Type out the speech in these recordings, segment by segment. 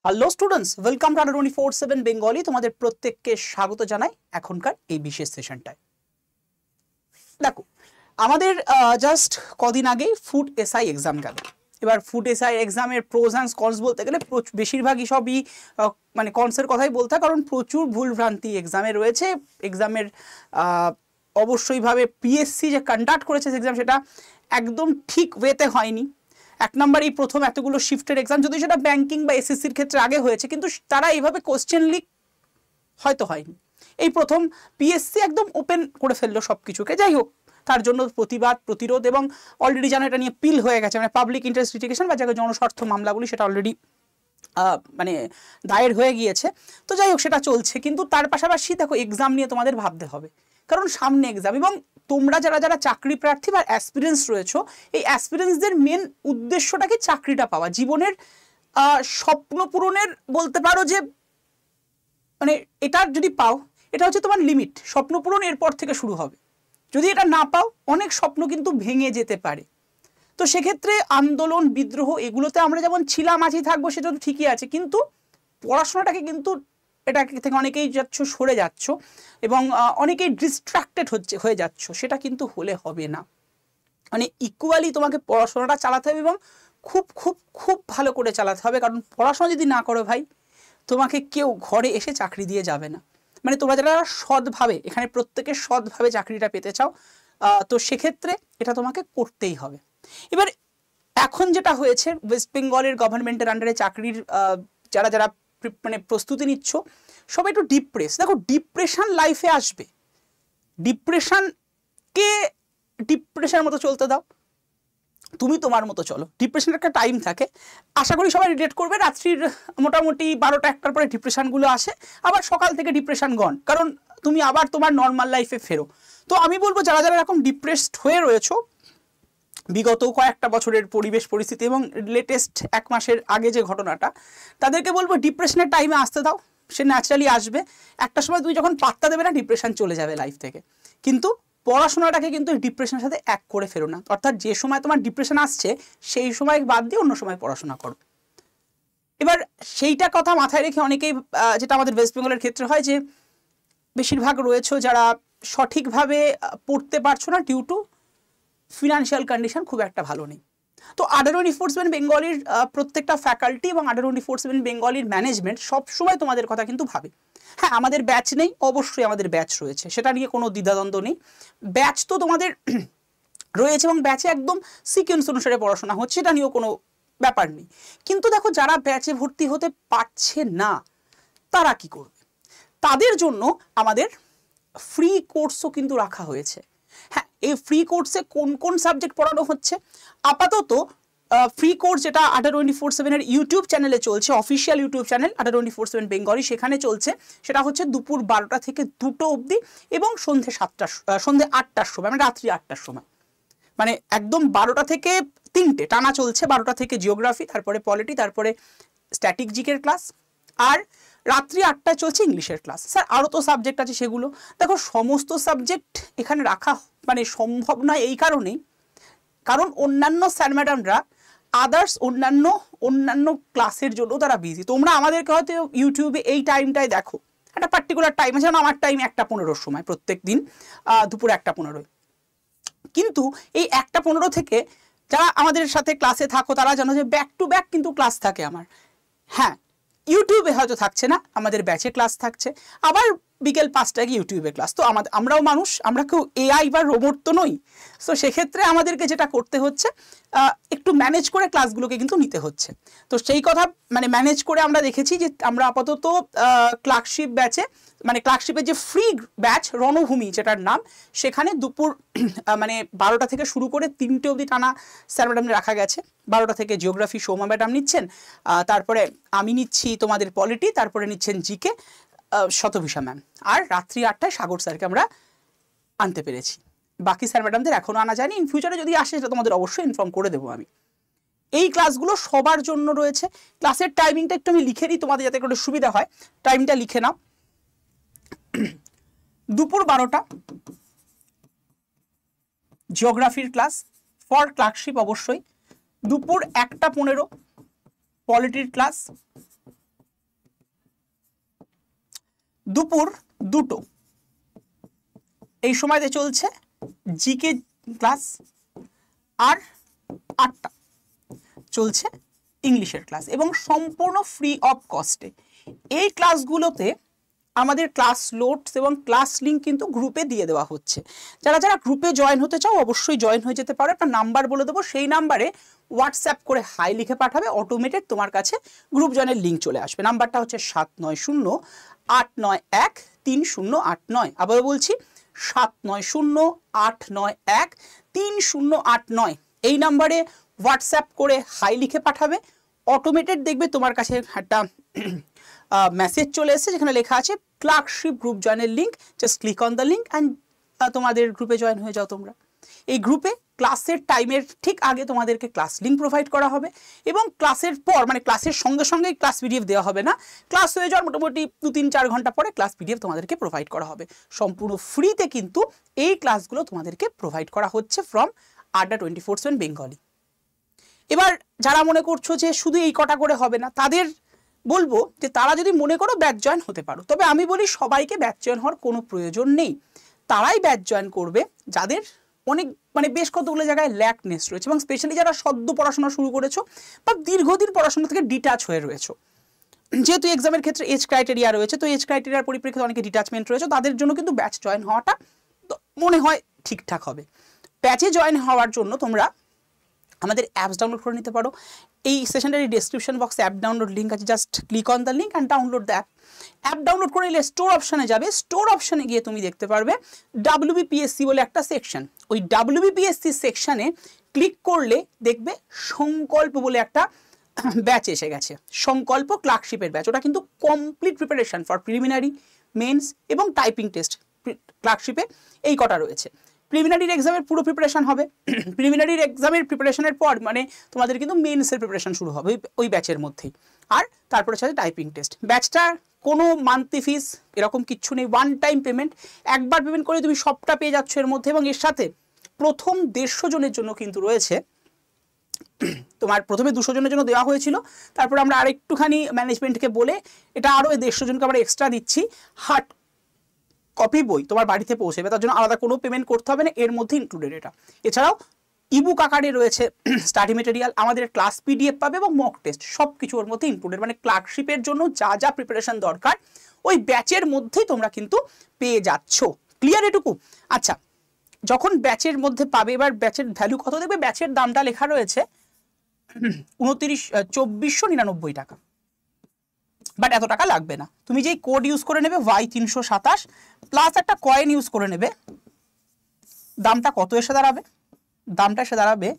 Hello students, welcome to 24/7 Bengali. তোমাদের প্রত্যেককে স্বাগত জানাই এখনকার এই বিশেষ সেশনটায়। দেখো, আমাদের জাস্ট কদিন আগেই ফুড এসআই এক্সাম গেল। এবার ফুড এসআই এক্সামের প্রোজ অ্যান্ড কনস বলতে গেলে বেশিরভাগই সবই মানে কনসের কথাই বলতে হয়, কারণ প্রচুর ভুলভ্রান্তি এক্সামে রয়েছে। এক্সামের অবশ্যইভাবে পিএসসি যে কন্ডাক্ট করেছে এক্সাম, সেটা একদম ঠিক ওয়েতে হয়নি। এক নম্বর, এই প্রথম এতগুলো শিফটের এক্সাম, যদি সেটা ব্যাংকিং বা এসএসসির ক্ষেত্রে আগে হয়েছে, কিন্তু তারা এইভাবে কোশ্চেন লিক হয়তো হয়নি। এই প্রথম পিএসসি একদম ওপেন করে ফেললো সব কিছুকে। যাই হোক, তার জন্য প্রতিবাদ প্রতিরোধ এবং অলরেডি জানো এটা নিয়ে পিল হয়ে গেছে, মানে পাবলিক ইন্টারেস্ট লিটিগেশন বা যাকে জনস্বার্থ মামলাগুলি, সেটা অলরেডি মানে দায়ের হয়ে গিয়েছে। তো যাই হোক, সেটা চলছে। কিন্তু তার পাশাপাশি দেখো, এক্সাম নিয়ে তোমাদের ভাবতে হবে, কারণ সামনে এক্সাম। এবং তোমরা যারা যারা চাকরি প্রার্থী বা অ্যাসপিরেন্টস রয়েছো, এই অ্যাসপিরেন্টসদের মেন উদ্দেশ্যটা কি? চাকরিটা পাওয়া, জীবনের স্বপ্ন পূরণের বলতে পারো যে, মানে এটা যদি পাও, এটা হচ্ছে তোমার লিমিট। স্বপ্ন পূরণ এরপর থেকে শুরু হবে। যদি এটা না পাও, অনেক স্বপ্ন কিন্তু ভেঙে যেতে পারে। তো সেক্ষেত্রে আন্দোলন বিদ্রোহ এগুলোতে আমরা যেমন ছিলাম, আছি, থাকবো, সেটা তো ঠিকই আছে, কিন্তু পড়াশোনাটাকে কিন্তু এটা থেকে অনেকেই যাচ্ছ, সরে যাচ্ছ এবং অনেকেই ডিস্ট্রাক্টেড হয়ে যাচ্ছ। সেটা কিন্তু হলে হবে না। মানে ইকুয়ালি তোমাকে পড়াশোনাটা চালাতে হবে এবং খুব খুব খুব ভালো করে চালাতে হবে। কারণ পড়াশোনা যদি না করো ভাই, তোমাকে কেউ ঘরে এসে চাকরি দিয়ে যাবে না। মানে তোমরা যারা সৎভাবে, এখানে প্রত্যেকে সৎভাবে চাকরিটা পেতে চাও, তো সেক্ষেত্রে এটা তোমাকে করতেই হবে। এবার এখন যেটা হয়েছে, ওয়েস্ট বেঙ্গলের গভর্নমেন্টের আন্ডারে চাকরির যারা যারা মানে প্রস্তুতি নিচ্ছ, সবাই একটু ডিপ্রেস। দেখো, ডিপ্রেশন লাইফে আসবে, ডিপ্রেশনকে ডিপ্রেশনের মতো চলতে দাও, তুমি তোমার মতো চলো। ডিপ্রেশনের একটা টাইম থাকে, আশা করি সবাই রিলেট করবে। রাত্রির মোটামুটি 12টা-1টার পরে ডিপ্রেশনগুলো আসে, আবার সকাল থেকে ডিপ্রেশন গন, কারণ তুমি আবার তোমার নর্মাল লাইফে ফেরো। তো আমি বলবো, যারা যারা এরকম ডিপ্রেসড হয়ে রয়েছো বিগত কয়েকটা বছরের পরিবেশ পরিস্থিতি এবং লেটেস্ট 1 মাসের আগে যে ঘটনাটা, তাদেরকে বলবো ডিপ্রেশনের টাইমে আসতে দাও। সে ন্যাচারালি আসবে। একটা সময় তুমি যখন পাত্তা দেবে না, ডিপ্রেশন চলে যাবে লাইফ থেকে। কিন্তু পড়াশোনাটাকে কিন্তু ডিপ্রেশনের সাথে এক করে ফেরো না। অর্থাৎ যে সময় তোমার ডিপ্রেশন আসছে, সেই সময় বাদ দিয়ে অন্য সময় পড়াশোনা করো। এবার সেইটা কথা মাথায় রেখে অনেকেই, যেটা আমাদের ওয়েস্ট বেঙ্গলের ক্ষেত্রে হয়, যে বেশিরভাগ রয়েছে যারা সঠিকভাবে পড়তে পারছো না ডিউ টু ফিনান্সিয়াল কন্ডিশন খুব একটা ভালো নেই। তো 24/7 বেঙ্গলির প্রত্যেকটা ফ্যাকাল্টি এবং 24/7 বেঙ্গলির ম্যানেজমেন্ট সবসময় তোমাদের কথা কিন্তু ভাবে। হ্যাঁ, আমাদের ব্যাচ নেই, অবশ্যই আমাদের ব্যাচ রয়েছে, সেটা নিয়ে কোনো দ্বিধাদ্বন্দ্ব নেই। ব্যাচ তো তোমাদের রয়েছে এবং ব্যাচে একদম সিকোয়েন্স অনুসারে পড়াশোনা হচ্ছে, সেটা নিয়েও কোনো ব্যাপার নেই। কিন্তু দেখো, যারা ব্যাচে ভর্তি হতে পারছে না, তারা কি করবে? তাদের জন্য আমাদের ফ্রি কোর্সও কিন্তু রাখা হয়েছে। হ্যাঁ, এই ফ্রি কোর্সে কোন কোন সাবজেক্ট পড়ানো হচ্ছে? আপাতত ফ্রি কোর্স যেটা 24/7 ইউটিউব চ্যানেলে চলছে, অফিসিয়াল ইউটিউব চ্যানেল 24/7 বেঙ্গলি, সেখানে চলছে, সেটা হচ্ছে দুপুর 12টা থেকে 2টো অবধি এবং সন্ধ্যে 8টার সময়, মানে রাত্রি 8টার সময়। মানে একদম 12টা থেকে 3টে টানা চলছে। 12টা থেকে জিওগ্রাফি, তারপরে পলিটি, তারপরে স্ট্যাটিক জিকের ক্লাস, আর রাত্রি 8টায় চলছে ইংলিশের ক্লাস। স্যার, আরও তো সাবজেক্ট আছে, সেগুলো দেখো। সমস্ত সাবজেক্ট এখানে রাখা মানে সম্ভব নয় এই কারণেই, কারণ অন্যান্য স্যার ম্যাডামরা আদার্স অন্যান্য ক্লাসের জন্য তারা বিজি। তোমরা আমাদেরকে হয়তো ইউটিউবে এই টাইমটায় দেখো, একটা পার্টিকুলার টাইম আছে, যেমন আমার টাইম 1টা 15-র সময়, প্রত্যেক দিন দুপুর 1টা 15-য়। কিন্তু এই 1টা 15 থেকে যারা আমাদের সাথে ক্লাসে থাকো, তারা জানো যে ব্যাক টু ব্যাক কিন্তু ক্লাস থাকে আমার। হ্যাঁ, ইউটিউবে হয়তো থাকছে না, আমাদের ব্যাচে ক্লাস থাকছে, আবার বিকেল 5টায় গিয়ে ইউটিউবে ক্লাস। তো আমরাও মানুষ, আমরা কেউ এআই বা রোবট তো নই। সো সেক্ষেত্রে আমাদেরকে যেটা করতে হচ্ছে, একটু ম্যানেজ করে ক্লাসগুলোকে কিন্তু নিতে হচ্ছে। তো সেই কথা মানে ম্যানেজ করে আমরা দেখেছি যে আমরা আপাতত ক্লার্কশিপ ব্যাচে, মানে ক্লার্কশিপের যে ফ্রি ব্যাচ রণভূমি যেটার নাম, সেখানে দুপুর মানে 12টা থেকে শুরু করে 3টে অবধি টানা স্যার ম্যাডামরা রাখা গেছে। 12টা থেকে জিওগ্রাফি সৌম্যা ম্যাডাম নিচ্ছেন, তারপরে আমি নিচ্ছি তোমাদের পলিটি, তারপরে নিচ্ছেন জিকে শতভিষা ম্যাম, আর রাত্রি 8টায় সাগর স্যারকে আমরা আনতে পেরেছি। বাকি স্যার ম্যাডামদের এখনও আনা যায়নি, ইন ফিউচারে যদি আসে সেটা তোমাদের অবশ্যই ইনফর্ম করে দেবো আমি। এই ক্লাসগুলো সবার জন্য রয়েছে। ক্লাসের টাইমিংটা একটু আমি লিখে দিই তোমাদের, যাতে একটু সুবিধা হয়। টাইমটা লিখে নাও, দুপুর 12টা জিওগ্রাফির ক্লাস ফর ক্লার্কশিপ অবশ্যই, দুপুর 1টা 15 পলিটির ক্লাস, দুপুর 2টো এই সময়তে চলছে জিকে ক্লাস, আর 8টা চলছে ইংলিশের ক্লাস, এবং সম্পূর্ণ ফ্রি অফ কস্টে। এই ক্লাসগুলোতে আমাদের ক্লাস নোটস এবং ক্লাস লিঙ্ক কিন্তু গ্রুপে দিয়ে দেওয়া হচ্ছে। যারা যারা গ্রুপে জয়েন হতে চাও অবশ্যই জয়েন হয়ে যেতে পারো। একটা নাম্বার বলে দেবো, সেই নাম্বারে হোয়াটসঅ্যাপ করে হাই লিখে পাঠাবে, অটোমেটেড তোমার কাছে গ্রুপ জয়েনের লিঙ্ক চলে আসবে। নাম্বারটা হচ্ছে 7908913089। আবার বলছি 7908913089। এই নাম্বারে হোয়াটসঅ্যাপ করে হাই লিখে পাঠাবে, অটোমেটেড দেখবে তোমার কাছে একটা মেসেজ চলে এসেছে যেখানে লেখা আছে ক্লার্কশিপ গ্রুপ জয়েনের link. Just click on the link and তোমাদের গ্রুপে জয়েন হয়ে যাও তোমরা। এই গ্রুপে ক্লাসের টাইমের ঠিক আগে তোমাদেরকে ক্লাস লিঙ্ক প্রোভাইড করা হবে, এবং ক্লাসের পর মানে ক্লাসের সঙ্গে সঙ্গেই ক্লাস পিডিএফ দেওয়া হবে না, ক্লাস হয়ে যাওয়ার মোটামুটি 2-3-4 ঘন্টা পরে ক্লাস পিডিএফ তোমাদেরকে প্রোভাইড করা হবে। সম্পূর্ণ ফ্রিতে কিন্তু এই ক্লাসগুলো তোমাদেরকে প্রোভাইড করা হচ্ছে ফ্রম আড্ডা 24/7 বেঙ্গলি। এবার যারা মনে করছো যে শুধু এই কটা করে হবে না, তাদের বলবো যে তারা যদি মনে করো ব্যাচ জয়েন হতে পারো। তবে আমি বলি সবাইকে ব্যাচ জয়েন হওয়ার কোনো প্রয়োজন নেই। তারাই ব্যাচ জয়েন করবে যাদের অনেক মানে বেশ কতগুলো জায়গায় ল্যাকনেস রয়েছে, এবং স্পেশালি যারা সদ্য পড়াশোনা শুরু করেছো বা দীর্ঘদিন পড়াশোনা থেকে ডিটাচ হয়ে রয়েছো। যেহেতু এক্সামের ক্ষেত্রে এজ ক্রাইটেরিয়া রয়েছে, তো এজ ক্রাইটেরিয়ার পরিপ্রেক্ষিতে অনেকে ডিটাচমেন্ট রয়েছে, তাদের জন্য কিন্তু ব্যাচ জয়েন হওয়াটা মনে হয় ঠিকঠাক হবে। ব্যাচে জয়েন হওয়ার জন্য তোমরা আমাদের অ্যাপস ডাউনলোড করে নিতে পারো। এই সেশনটার ডিসক্রিপশন বক্সে অ্যাপ ডাউনলোড লিঙ্ক আছে, just click on the link and download the app. App download করে নিলে স্টোর অপশানে যাবে, স্টোর অপশানে গিয়ে তুমি দেখতে পারবে WBPSC বলে একটা সেকশন। ওই WBPSC সেকশানে ক্লিক করলে দেখবে সংকল্প বলে একটা ব্যাচ এসে গেছে, সংকল্প ক্লার্কশিপের ব্যাচ। ওটা কিন্তু complete preparation for preliminary, mains এবং টাইপিং টেস্ট। ক্লার্কশিপে এই কটা রয়েছে। প্রিলিমিনারির এক্সামের পুরো প্রিপারেশন হবে, প্রিলিমিনারির এক্সামের প্রিপারেশনের পর মানে তোমাদের কিন্তু মেন্সের প্রিপারেশন শুরু হবে ওই ব্যাচের মধ্যেই, আর তারপরে সাথে টাইপিং টেস্ট। ব্যাচটার কোনো মান্থলি ফিস এরকম কিচ্ছু নেই, ওয়ান টাইম পেমেন্ট। একবার পেমেন্ট করে তুমি সবটা পেয়ে যাচ্ছ এর মধ্যে, এবং এর সাথে প্রথম 150 জনের জন্য কিন্তু রয়েছে, তোমার প্রথমে 200 জনের জন্য দেওয়া হয়েছিল, তারপর আমরা আরেকটুখানি ম্যানেজমেন্টকে বলে এটা আরও 150 জনকে আমরা এক্সট্রা দিচ্ছি। হার্ড কপি বই তোমার বাড়িতে পৌঁছবে, তার জন্য আলাদা কোনো পেমেন্ট করতে হবে না, এর মধ্যে ইনক্লুডেড এটা। এছাড়াও ইবুক আকারে রয়েছে স্টাডি মেটেরিয়াল, আমাদের ক্লাস পিডিএফ পাবে এবং মক টেস্ট, সব কিছু ওর মধ্যে ইনক্লুডেড। মানে ক্লার্কশিপের জন্য যা যা প্রিপারেশন দরকার ওই ব্যাচের মধ্যেই তোমরা কিন্তু পেয়ে যাচ্ছ। ক্লিয়ার এটুকু? আচ্ছা, যখন ব্যাচের মধ্যে পাবে, এবার ব্যাচের ভ্যালু কত দেখবে, ব্যাচের দামটা লেখা রয়েছে 2499 টাকা। বাট এত টাকা লাগবে না, তুমি যেই কোড ইউজ করে নেবে Y327 প্লাস একটা কয়েন ইউজ করে নেবে, দামটা কত এসে দাঁড়াবে, দামটা এসে দাঁড়াবে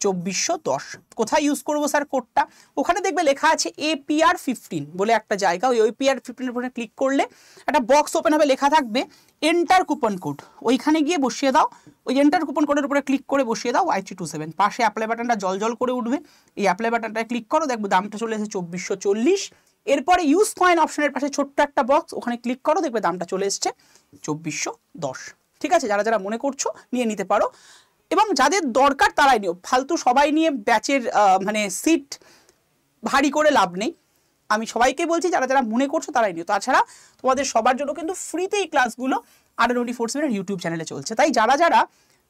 2410। কোথায় ইউজ করবো স্যার কোডটা? ওখানে দেখবে লেখা আছে APR 15 বলে একটা জায়গা, ওই APR 15 এর উপরে ক্লিক করলে একটা বক্স ওপেন হবে, লেখা থাকবে এন্টার কুপন কোড, ওইখানে গিয়ে বসিয়ে দাও। ওই এন্টার কুপন কোডের উপরে ক্লিক করে বসিয়ে দাও Y327। পাশে অ্যাপ্লাই বাটনটা জল করে উঠবে, এই অ্যাপ্লাই বাটনটা ক্লিক করো, দেখবে দামটা চলে এসেছে 2440। এরপরে ইউজ কয়েন অপশনের পাশে ছোট্ট একটা বক্স, ওখানে ক্লিক করো, দেখবে দামটা চলে এসছে 2410। ঠিক আছে, যারা যারা মনে করছো নিয়ে নিতে পারো, এবং যাদের দরকার তারাই নিও। ফালতু সবাই নিয়ে ব্যাচের মানে সিট ভারী করে লাভ নেই। আমি সবাইকে বলছি যারা যারা মনে করছো তারাই নিও। তাছাড়া তোমাদের সবার জন্য কিন্তু ফ্রিতে এই ক্লাসগুলো আড্ডা 24/7 ইউটিউব চ্যানেলে চলছে। তাই যারা যারা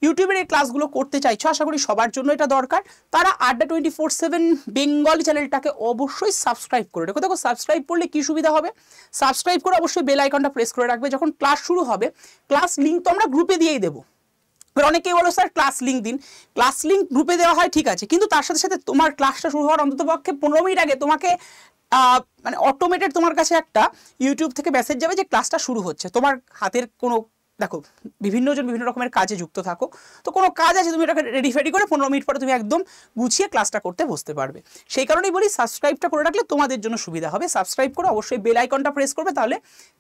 ইউটিউবের এই ক্লাসগুলো করতে চাইছো, আশা করি সবার জন্য এটা দরকার। তারা আড্ডা 24/7 বেঙ্গলি চ্যানেলটাকে অবশ্যই সাবস্ক্রাইব করে রেখো। দেখো সাবস্ক্রাইব করলে কি সুবিধা হবে, সাবস্ক্রাইব করে অবশ্যই বেল আইকনটা প্রেস করে রাখবে। যখন ক্লাস শুরু হবে, ক্লাস লিঙ্ক তো আমরা গ্রুপে দিয়েই দেবো। অনেকেই বলো স্যার ক্লাস লিঙ্ক দিন, ক্লাস লিঙ্ক গ্রুপে দেওয়া হয় ঠিক আছে, কিন্তু তার সাথে সাথে তোমার ক্লাসটা শুরু হওয়ার অন্তত পক্ষে 15 মিনিট আগে তোমাকে মানে অটোমেটেড তোমার কাছে একটা ইউটিউব থেকে মেসেজ যাবে যে ক্লাসটা শুরু হচ্ছে। তোমার হাতের কোনো, দেখো বিভিন্ন জন বিভিন্ন রকমের কাজে যুক্ত থাকো, তো কোনো কাজ আছে তুমি এটাকে রেডি ফেডি করে 15 মিনিট পরে তুমি একদম গুছিয়ে ক্লাসটা করতে বসতে পারবে। সেই কারণেই বলি সাবস্ক্রাইবটা করে রাখলে তোমাদের জন্য সুবিধা হবে। সাবস্ক্রাইব করে অবশ্যই বেল আইকনটা প্রেস করবে, তাহলে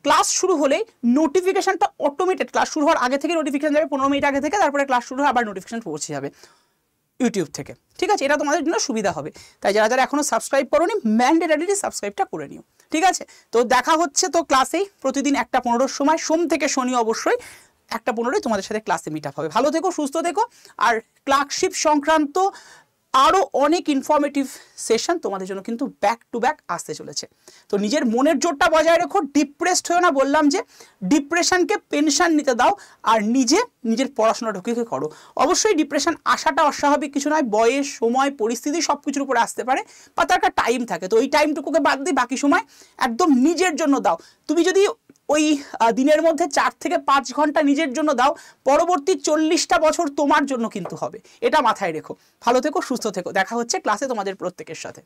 ক্লাস শুরু হলেই নোটিফিকেশনটা অটোমেটেড, ক্লাস শুরু হওয়ার আগে থেকে নোটিফিকেশন যাবে 15 মিনিট আগে থেকে, তারপরে ক্লাস শুরু হয় আবার নোটিফিকেশন পৌঁছে যাবে ইউটিউব থেকে। ঠিক আছে, এটা তোমাদের জন্য সুবিধা হবে। তাই যারা যারা এখনো সাবস্ক্রাইব করোনি ম্যান্ডেটরি সাবস্ক্রাইবটা করে নিও। ঠিক আছে, তো দেখা হচ্ছে তো ক্লাসেই প্রতিদিন 1:15 সময়, সোম থেকে শনি অবশ্যই 1:15 তোমাদের সাথে ক্লাসে মিট আপ হবে। ভালো থেকো, সুস্থ থেকো, আর ক্লার্কশিপ সংক্রান্ত আরও অনেক ইনফরমেটিভ সেশন তোমাদের জন্য কিন্তু ব্যাক টু ব্যাক আসতে চলেছে। তো নিজের মনের জোরটা বজায় রেখো, ডিপ্রেসড হয়েও না, বললাম যে ডিপ্রেশনকে পেনশন নিতে দাও আর নিজের পড়াশোনা ঢুকে করো। অবশ্যই ডিপ্রেশন আসাটা অস্বাভাবিক কিছু নয়, বয়স, সময়, পরিস্থিতি সব কিছুর উপরে আসতে পারে, বা তার একটা টাইম থাকে। তো ওই টাইমটুকুকে বাদ দিয়ে বাকি সময় একদম নিজের জন্য দাও। তুমি যদি ওই দিনের মধ্যে 4 থেকে 5 ঘন্টা নিজের জন্য দাও, পরবর্তী 40টা বছর তোমার জন্য কিন্তু হবে, এটা মাথায় রেখো। ভালো থেকো, সুস্থ থেকো, দেখা হচ্ছে ক্লাসে তোমাদের প্রত্যেকের সাথে।